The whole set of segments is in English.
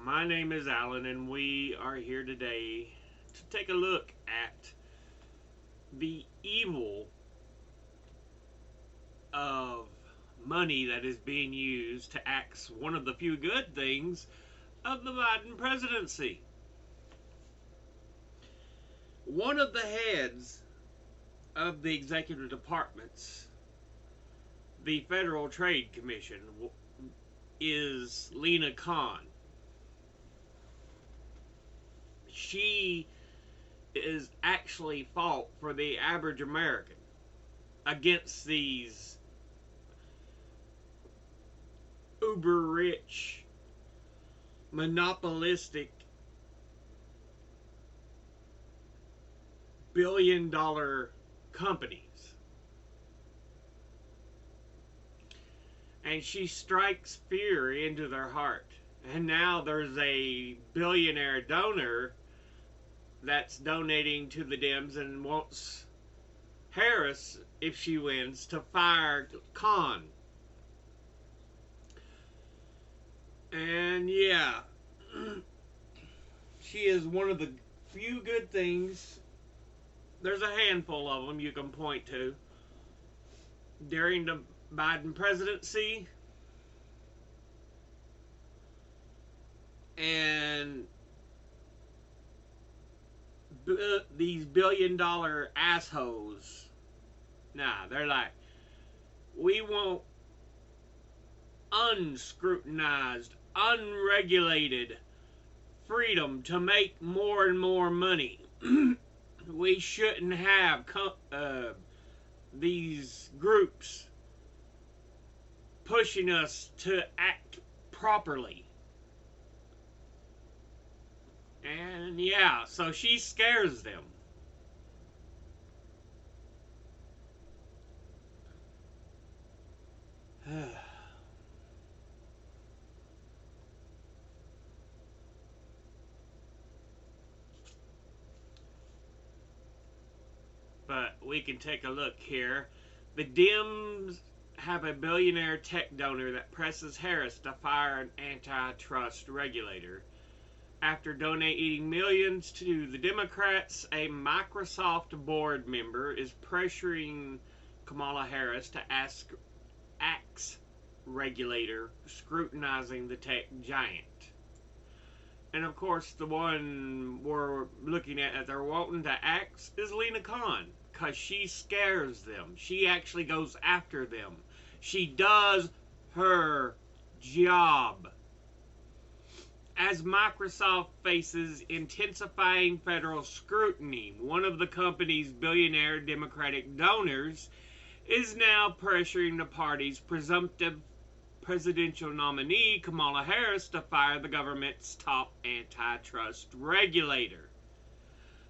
My name is Alan, and we are here today to take a look at the evil of money that is being used to axe one of the few good things of the Biden presidency. One of the heads of the executive departments, the Federal Trade Commission, is Lina. She is actually fought for the average American against these uber rich, monopolistic, billion-dollar companies. And she strikes fear into their heart. And now there's a billionaire donor that's donating to the Dems and wants Harris, if she wins, to fire Khan. And yeah, she is one of the few good things. There's a handful of them you can point to during the Biden presidency. And these billion-dollar assholes, they're like, we want unscrutinized, unregulated freedom to make more and more money. We shouldn't have these groups pushing us to act properly. And yeah, so she scares them. But we can take a look here. The Dems have a billionaire tech donor that presses Harris to fire an antitrust regulator. After donating millions to the Democrats, a Microsoft board member is pressuring Kamala Harris to axe regulator scrutinizing the tech giant. And of course, the one we're looking at that they're wanting to axe is Lina, because she scares them. She actually goes after them. She does her job. As Microsoft faces intensifying federal scrutiny, one of the company's billionaire Democratic donors is now pressuring the party's presumptive presidential nominee, Kamala Harris, to fire the government's top antitrust regulator.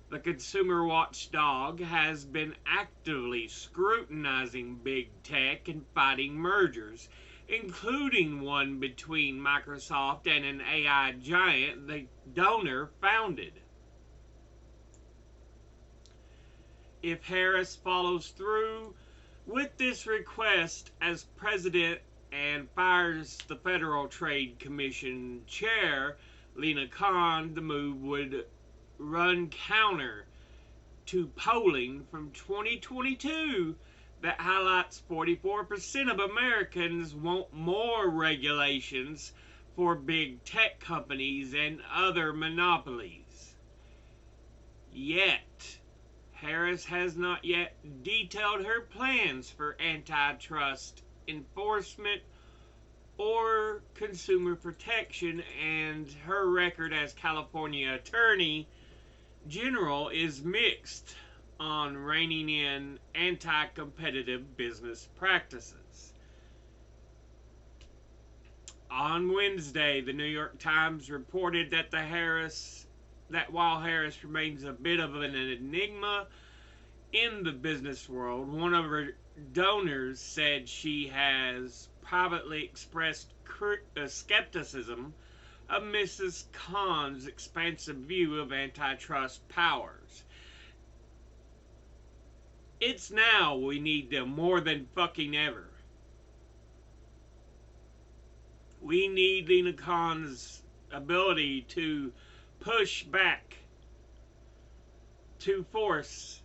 The consumer watchdog has been actively scrutinizing big tech and fighting mergers, including one between Microsoft and an AI giant the donor founded. If Harris follows through with this request as president and fires the Federal Trade Commission chair, Lina, the move would run counter to polling from 2022 that highlights 44% of Americans want more regulations for big tech companies and other monopolies. Yet, Harris has not yet detailed her plans for antitrust enforcement or consumer protection, and her record as California Attorney General is mixed on reining in anti-competitive business practices. On Wednesday, the New York Times reported that while Harris remains a bit of an enigma in the business world, one of her donors said she has privately expressed skepticism of Mrs. Khan's expansive view of antitrust powers. It's now we need them more than fucking ever. We need Lina Khan's ability to push back, to force,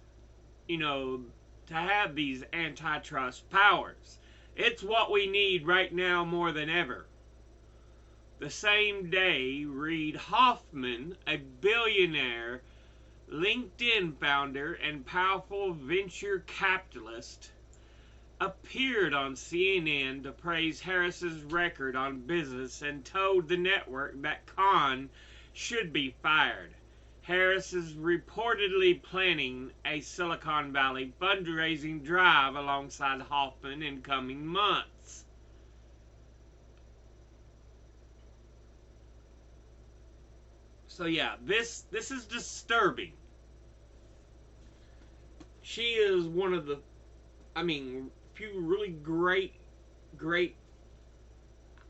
you know, to have these antitrust powers. It's what we need right now more than ever. The same day, Reid Hoffman, a billionaire LinkedIn founder and powerful venture capitalist, appeared on CNN to praise Harris's record on business and told the network that Khan should be fired. Harris is reportedly planning a Silicon Valley fundraising drive alongside Hoffman in coming months. So yeah, this is disturbing. She is one of the, few really great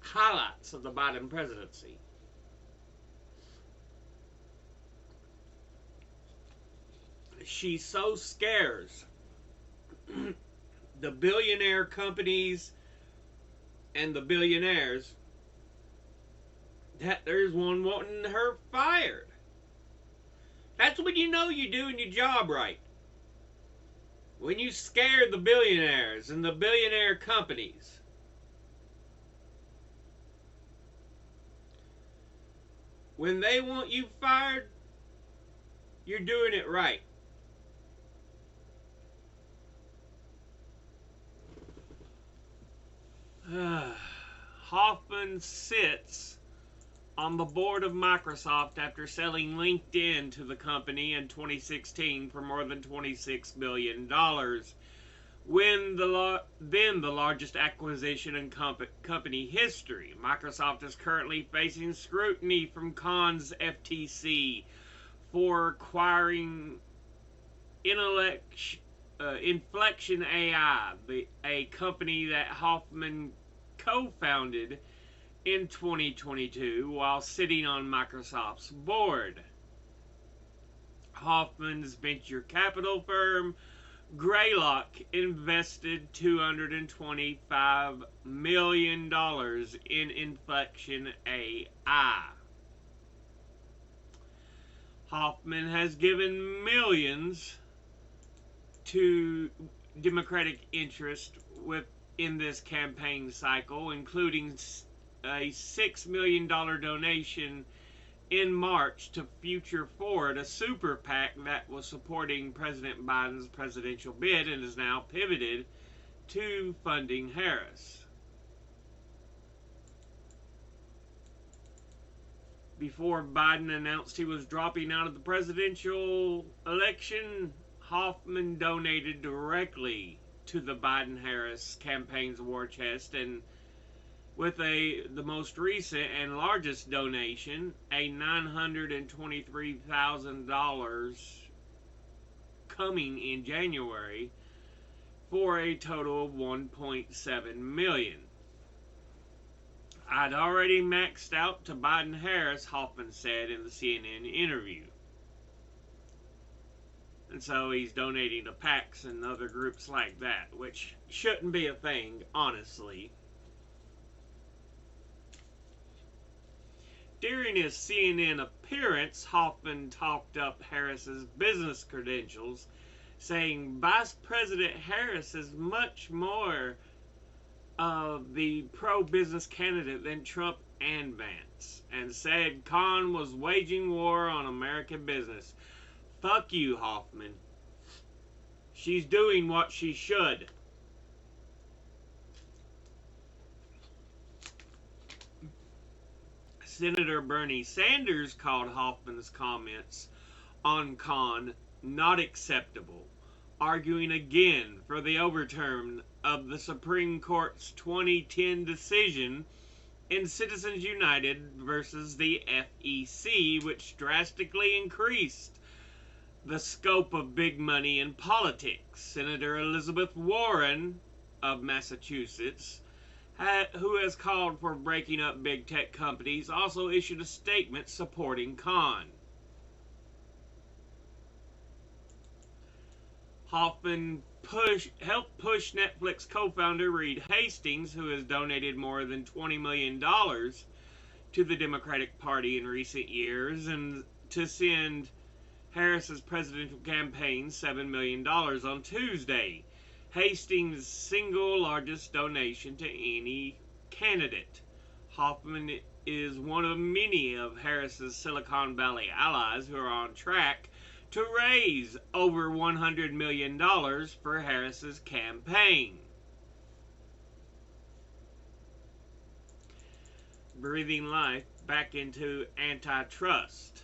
highlights of the Biden presidency. She so scares the billionaire companies and the billionaires that there's one wanting her fired. That's when you know you're doing your job right. When you scare the billionaires and the billionaire companies. When they want you fired, you're doing it right. Hoffman sits on the board of Microsoft after selling LinkedIn to the company in 2016 for more than $26 billion, then the largest acquisition in company history. Microsoft is currently facing scrutiny from Khan's FTC for acquiring Inflection AI, a company that Hoffman co-founded in 2022 while sitting on Microsoft's board. Hoffman's venture capital firm Greylock invested $225 million in Inflection AI. Hoffman has given millions to Democratic interest in this campaign cycle, including a $6 million donation in March to Future Forward, a super PAC that was supporting President Biden's presidential bid and is now pivoted to funding Harris. Before Biden announced he was dropping out of the presidential election, Hoffman donated directly to the Biden-Harris campaign's war chest, and with the most recent and largest donation, a $923,000 coming in January, for a total of $1.7 million. I'd already maxed out to Biden-Harris, Hoffman said in the CNN interview. And so he's donating to PACs and other groups like that, which shouldn't be a thing, honestly. During his CNN appearance, Hoffman talked up Harris's business credentials, saying Vice President Harris is much more of the pro-business candidate than Trump and Vance, and said Khan was waging war on American business. Fuck you, Hoffman. She's doing what she should. Senator Bernie Sanders called Hoffman's comments on Khan not acceptable, arguing again for the overturn of the Supreme Court's 2010 decision in Citizens United versus the FEC, which drastically increased the scope of big money in politics. Senator Elizabeth Warren of Massachusetts, who has called for breaking up big tech companies, also issued a statement supporting Khan. Hoffman helped push Netflix co-founder Reed Hastings, who has donated more than $20 million to the Democratic Party in recent years and to send Harris's presidential campaign $7 million on Tuesday, Hastings' single largest donation to any candidate. Hoffman is one of many of Harris's Silicon Valley allies who are on track to raise over $100 million for Harris's campaign. Breathing life back into antitrust.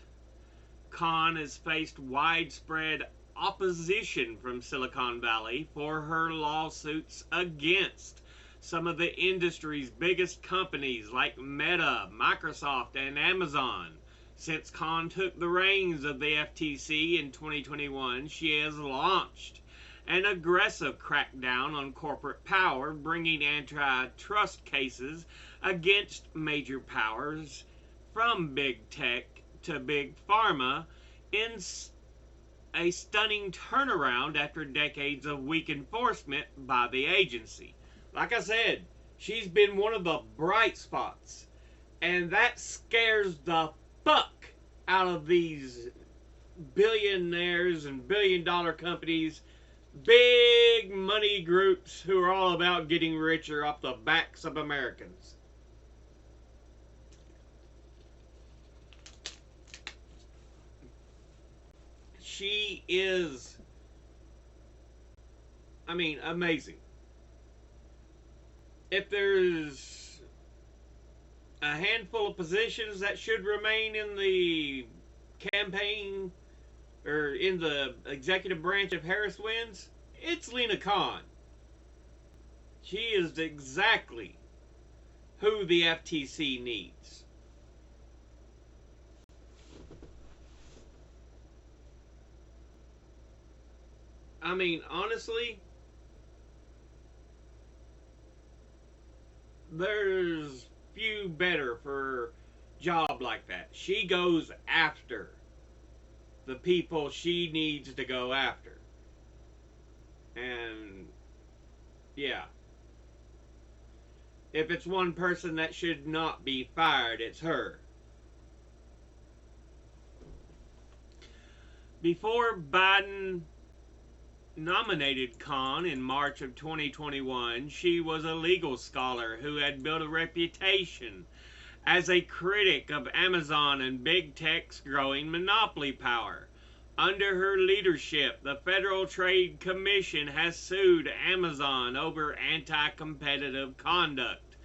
Khan has faced widespread opposition from Silicon Valley for her lawsuits against some of the industry's biggest companies like Meta, Microsoft, and Amazon. Since Khan took the reins of the FTC in 2021, she has launched an aggressive crackdown on corporate power, bringing antitrust cases against major powers from big tech to big pharma in a stunning turnaround after decades of weak enforcement by the agency. Like I said, she's been one of the bright spots, and that scares the fuck out of these billionaires and billion-dollar companies, big money groups who are all about getting richer off the backs of Americans. She is, amazing. If there's a handful of positions that should remain in the campaign or in the executive branch if Harris wins, it's Lina Khan. She is exactly who the FTC needs. Honestly, there's few better for a job like that. She goes after the people she needs to go after. And yeah, if it's one person that should not be fired, it's her. Before Biden nominated Khan in March of 2021, she was a legal scholar who had built a reputation as a critic of Amazon and big tech's growing monopoly power. Under her leadership, the Federal Trade Commission has sued Amazon over anti-competitive conduct,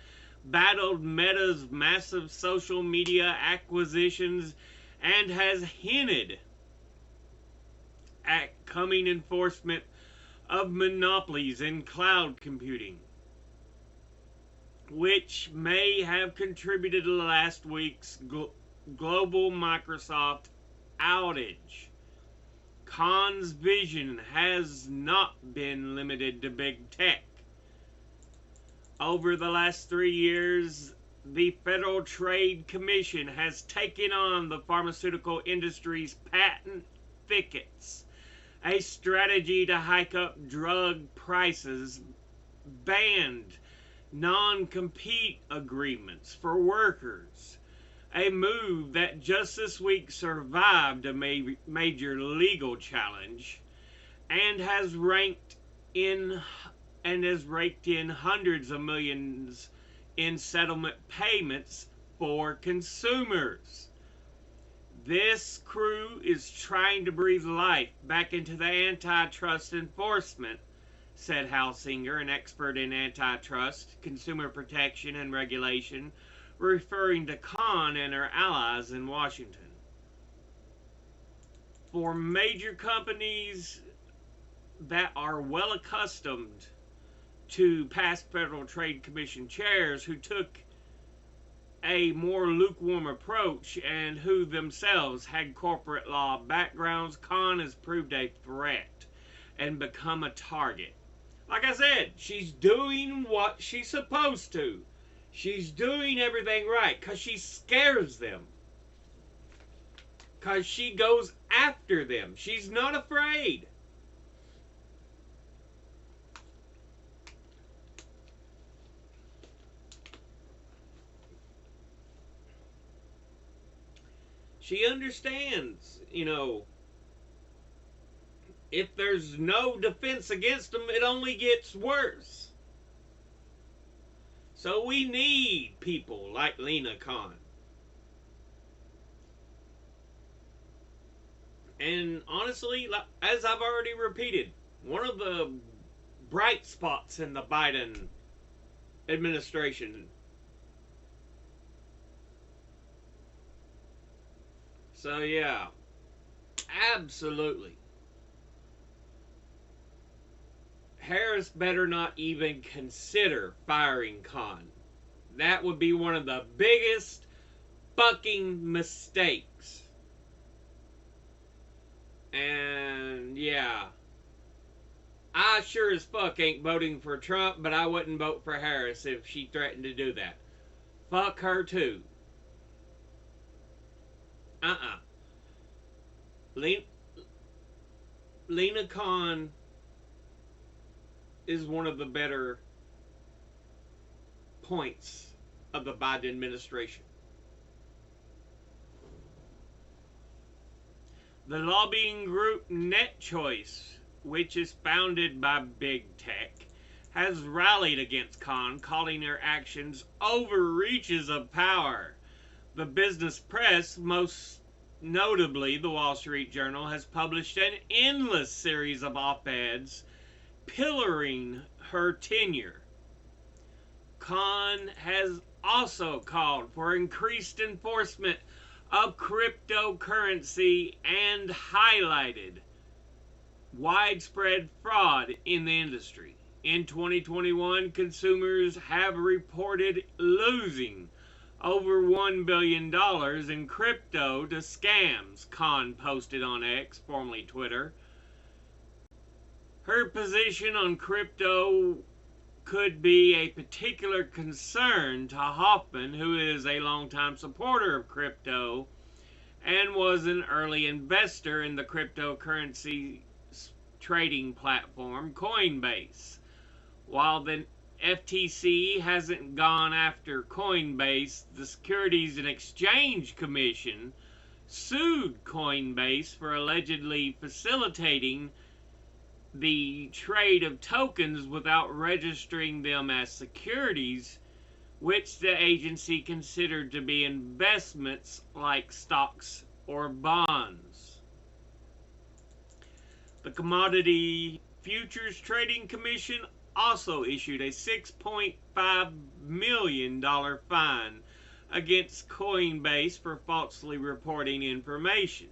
battled Meta's massive social media acquisitions, and has hinted at coming enforcement of monopolies in cloud computing, which may have contributed to last week's global Microsoft outage. Khan's vision has not been limited to big tech. Over the last 3 years, the Federal Trade Commission has taken on the pharmaceutical industry's patent thickets, a strategy to hike up drug prices, banned non-compete agreements for workers, a move that just this week survived a major legal challenge and has raked in hundreds of millions in settlement payments for consumers. This crew is trying to breathe life back into the antitrust enforcement, said Hal Singer, an expert in antitrust, consumer protection, and regulation, referring to Khan and her allies in Washington. For major companies that are well accustomed to past Federal Trade Commission chairs who took a more lukewarm approach and who themselves had corporate law backgrounds, Khan has proved a threat and become a target. Like I said, she's doing what she's supposed to. She's doing everything right because she scares them. Because she goes after them. She's not afraid. She understands, if there's no defense against them, it only gets worse. So we need people like Lina Khan. And honestly, as I've already repeated, one of the bright spots in the Biden administration. So, yeah, absolutely. Harris better not even consider firing Khan. That would be one of the biggest fucking mistakes. And yeah, I sure as fuck ain't voting for Trump, but I wouldn't vote for Harris if she threatened to do that. Fuck her too. Uh-uh. Lina Khan is one of the better points of the Biden administration. The lobbying group NetChoice, which is founded by big tech, has rallied against Khan, calling their actions overreaches of power. The business press, most notably the Wall Street Journal, has published an endless series of op-eds pillaring her tenure. Khan has also called for increased enforcement of cryptocurrency and highlighted widespread fraud in the industry. In 2021, consumers have reported losing over $1 billion in crypto to scams, Khan posted on X, formerly Twitter. Her position on crypto could be a particular concern to Hoffman, who is a longtime supporter of crypto and was an early investor in the cryptocurrency trading platform Coinbase. While the FTC hasn't gone after Coinbase, the Securities and Exchange Commission sued Coinbase for allegedly facilitating the trade of tokens without registering them as securities, which the agency considered to be investments like stocks or bonds. The Commodity Futures Trading Commission also issued a $6.5 million fine against Coinbase for falsely reporting information.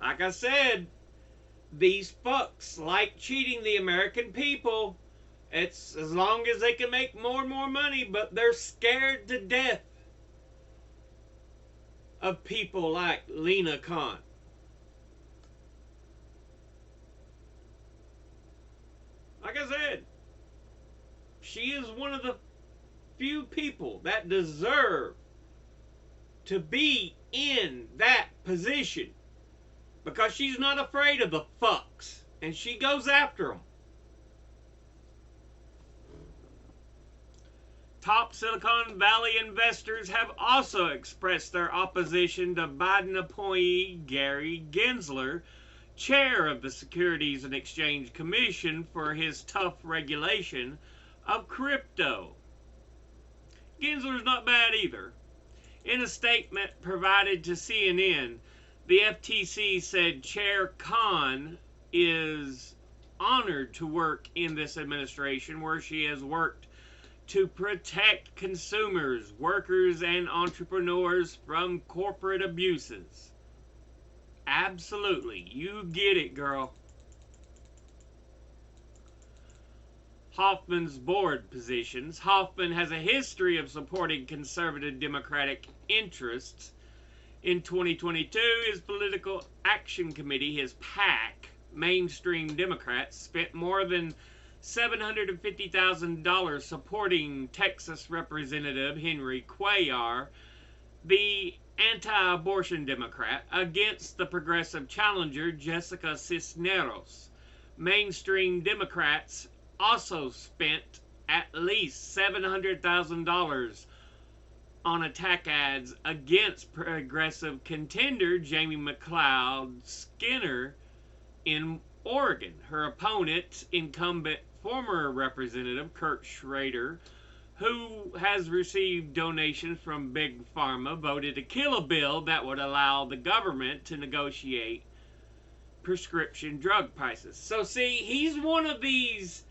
Like I said, these fucks like cheating the American people. It's as long as they can make more and more money, but they're scared to death of people like Lina Khan. Like I said, she is one of the few people that deserve to be in that position. Because she's not afraid of the fucks. And she goes after them. Top Silicon Valley investors have also expressed their opposition to Biden appointee Gary Gensler, chair of the Securities and Exchange Commission, for his tough regulation of crypto. Gensler's not bad either. In a statement provided to CNN, the FTC said Chair Khan is honored to work in this administration where she has worked to protect consumers, workers, and entrepreneurs from corporate abuses. Absolutely. You get it, girl. Hoffman's board positions. Hoffman has a history of supporting conservative Democratic interests. In 2022, his Political Action Committee, his PAC, mainstream Democrats, spent more than $750,000 supporting Texas Representative Henry Cuellar, the anti-abortion Democrat, against the progressive challenger Jessica Cisneros. Mainstream Democrats also spent at least $700,000 on attack ads against progressive contender Jamie McLeod Skinner in Oregon. Her opponent, incumbent former Representative Kurt Schrader, who has received donations from Big Pharma, voted to kill a bill that would allow the government to negotiate prescription drug prices. So see, he's one of these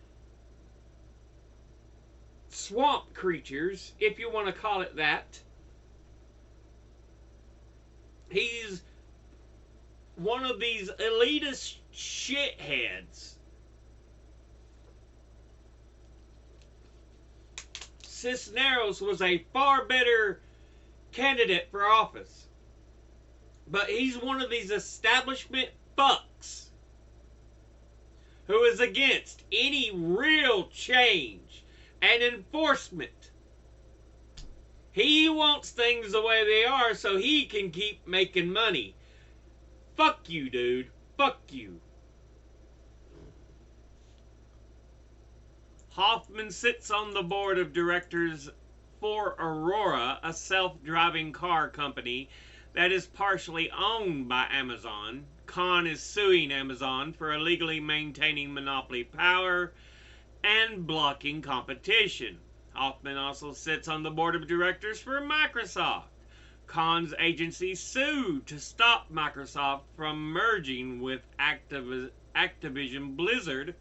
swamp creatures, if you want to call it that. He's one of these elitist shitheads. Cisneros was a far better candidate for office. But he's one of these establishment fucks who is against any real change and enforcement. He wants things the way they are so he can keep making money. Fuck you, dude. Fuck you. Hoffman sits on the board of directors for Aurora, a self-driving car company that is partially owned by Amazon. Khan is suing Amazon for illegally maintaining monopoly power and blocking competition. Hoffman also sits on the board of directors for Microsoft. Khan's agency sued to stop Microsoft from merging with Activision Blizzard,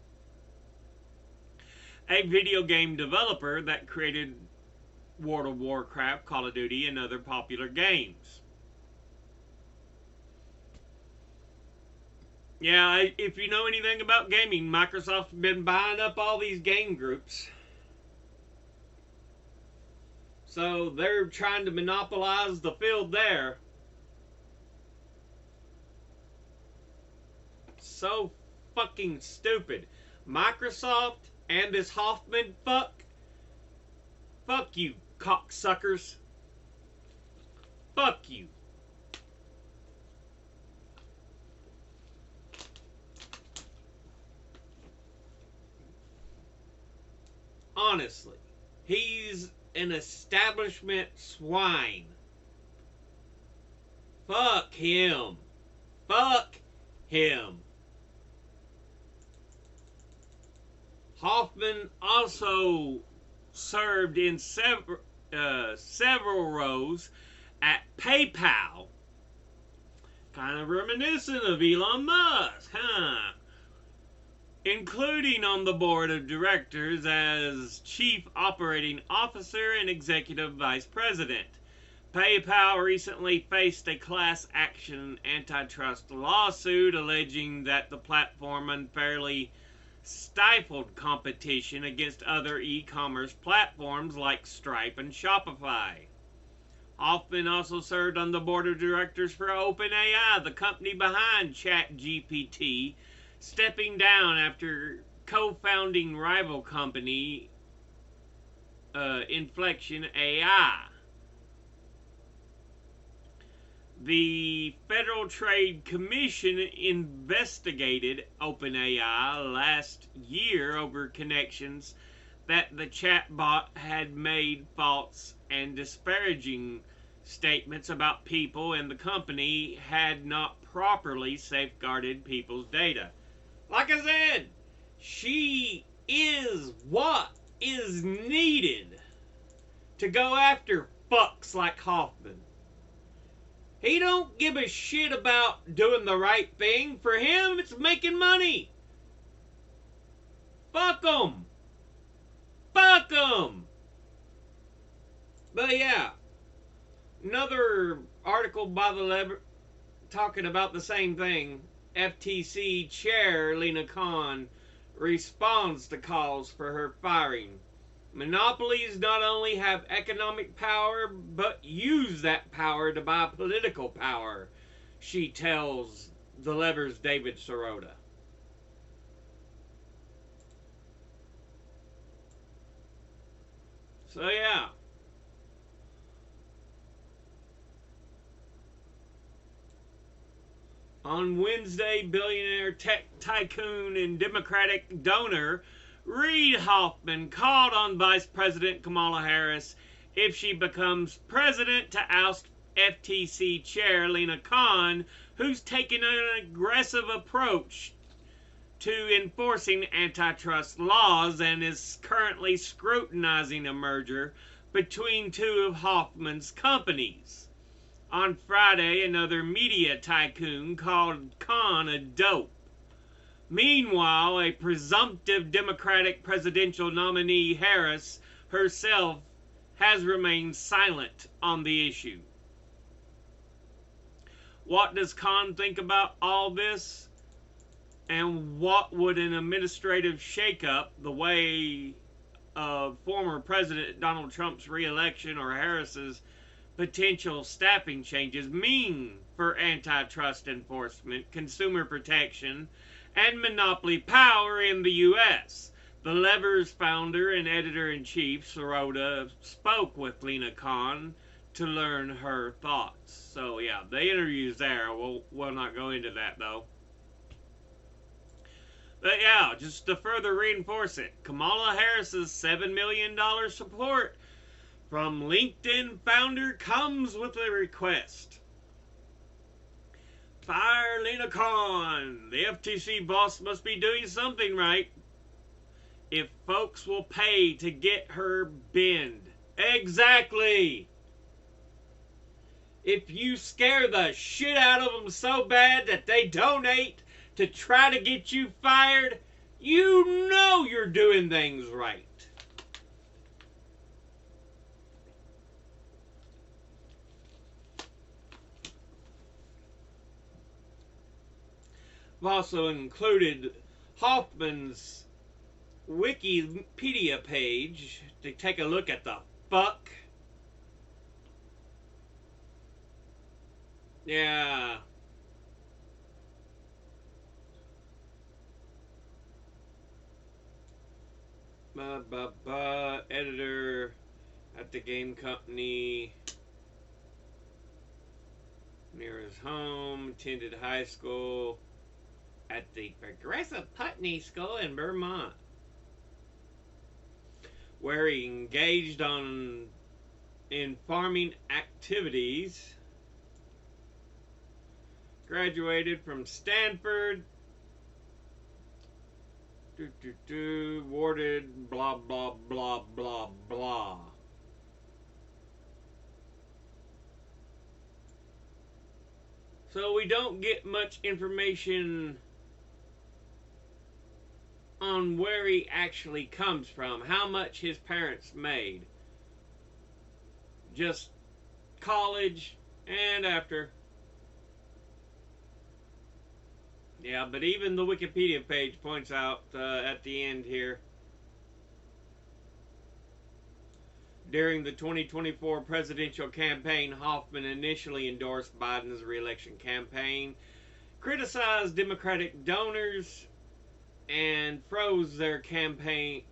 a video game developer that created World of Warcraft, Call of Duty, and other popular games. Yeah, if you know anything about gaming, Microsoft's been buying up all these game groups. So they're trying to monopolize the field there. So fucking stupid. Microsoft and this Hoffman fuck. Fuck you, cocksuckers. Fuck you. Honestly, he's an establishment swine. Fuck him. Fuck him. Hoffman also served in several roles at PayPal. Kind of reminiscent of Elon Musk, huh? Including on the board of directors as Chief Operating Officer and Executive Vice President. PayPal recently faced a class action antitrust lawsuit alleging that the platform unfairly stifled competition against other e-commerce platforms like Stripe and Shopify. Hoffman also served on the board of directors for OpenAI, the company behind ChatGPT, stepping down after co-founding rival company Inflection AI. The Federal Trade Commission investigated OpenAI last year over connections that the chatbot had made false and disparaging statements about people, and the company had not properly safeguarded people's data. Like I said, she is what is needed to go after fucks like Hoffman. He don't give a shit about doing the right thing. For him, it's making money. Fuck him. Fuck him. But yeah, another article by the Lever talking about the same thing. FTC Chair Lina Khan responds to calls for her firing. Monopolies not only have economic power, but use that power to buy political power, she tells The Lever's David Sirota. So yeah. On Wednesday, billionaire tech tycoon and Democratic donor Reid Hoffman called on Vice President Kamala Harris if she becomes president, to oust FTC Chair Lina Khan, who's taken an aggressive approach to enforcing antitrust laws and is currently scrutinizing a merger between two of Hoffman's companies. On Friday, another media tycoon called Khan a dope. Meanwhile, a presumptive Democratic presidential nominee, Harris herself, has remained silent on the issue. What does Khan think about all this? And what would an administrative shakeup, the way of former President Donald Trump's reelection or Harris's potential staffing changes, mean for antitrust enforcement, consumer protection, and monopoly power in the U.S.? The Lever's founder and editor-in-chief, Sirota, spoke with Lina Khan to learn her thoughts. So yeah, the interview's there. We'll not go into that though. But yeah, just to further reinforce it, Kamala Harris's $7 million support from LinkedIn founder comes with a request. Fire Lina Khan. The FTC boss must be doing something right if folks will pay to get her binned. Exactly. If you scare the shit out of them so bad that they donate to try to get you fired, you know you're doing things right. I've also included Hoffman's Wikipedia page to take a look at the fuck. Yeah. Editor at the game company near his home, attended high school at the Progressive Putney School in Vermont, where he engaged in farming activities. Graduated from Stanford. Awarded blah blah blah blah blah. So we don't get much information on where he actually comes from, how much his parents made. Just college and after. Yeah, but even the Wikipedia page points out at the end here, during the 2024 presidential campaign, Hoffman initially endorsed Biden's re-election campaign, criticized Democratic donors, and froze their campaign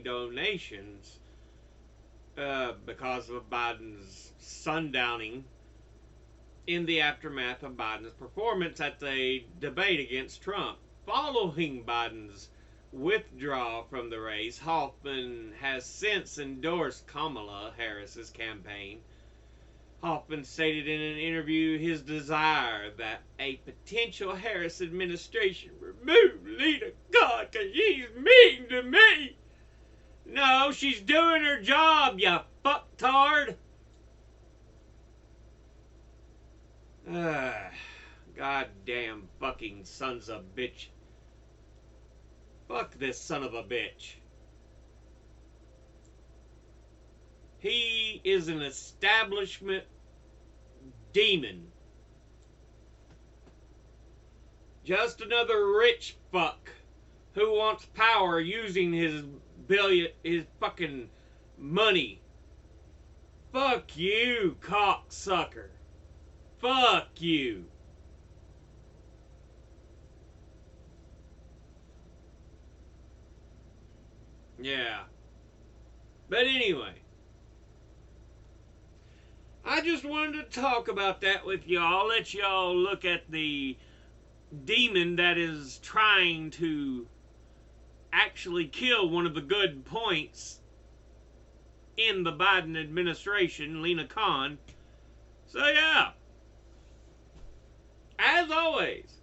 donations because of Biden's sundowning in the aftermath of Biden's performance at the debate against Trump. Following Biden's withdrawal from the race, Hoffman has since endorsed Kamala Harris's campaign. Hoffman stated in an interview his desire that a potential Harris administration remove Lina Khan because she's mean to me. No, she's doing her job, you fucktard. Goddamn fucking sons of bitch. Fuck this son of a bitch. He is an establishment demon. Just another rich fuck who wants power using his fucking money. Fuck you, cocksucker. Fuck you. Yeah. But anyway, I just wanted to talk about that with y'all. Let y'all look at the demon that is trying to actually kill one of the good points in the Biden administration, Lina Khan. So yeah, as always,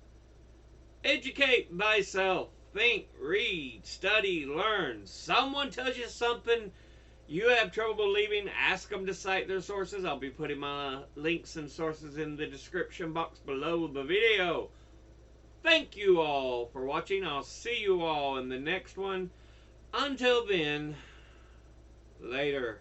educate thyself. Think, read, study, learn. Someone tells you something you have trouble believing, ask them to cite their sources. I'll be putting my links and sources in the description box below the video. Thank you all for watching. I'll see you all in the next one. Until then, later.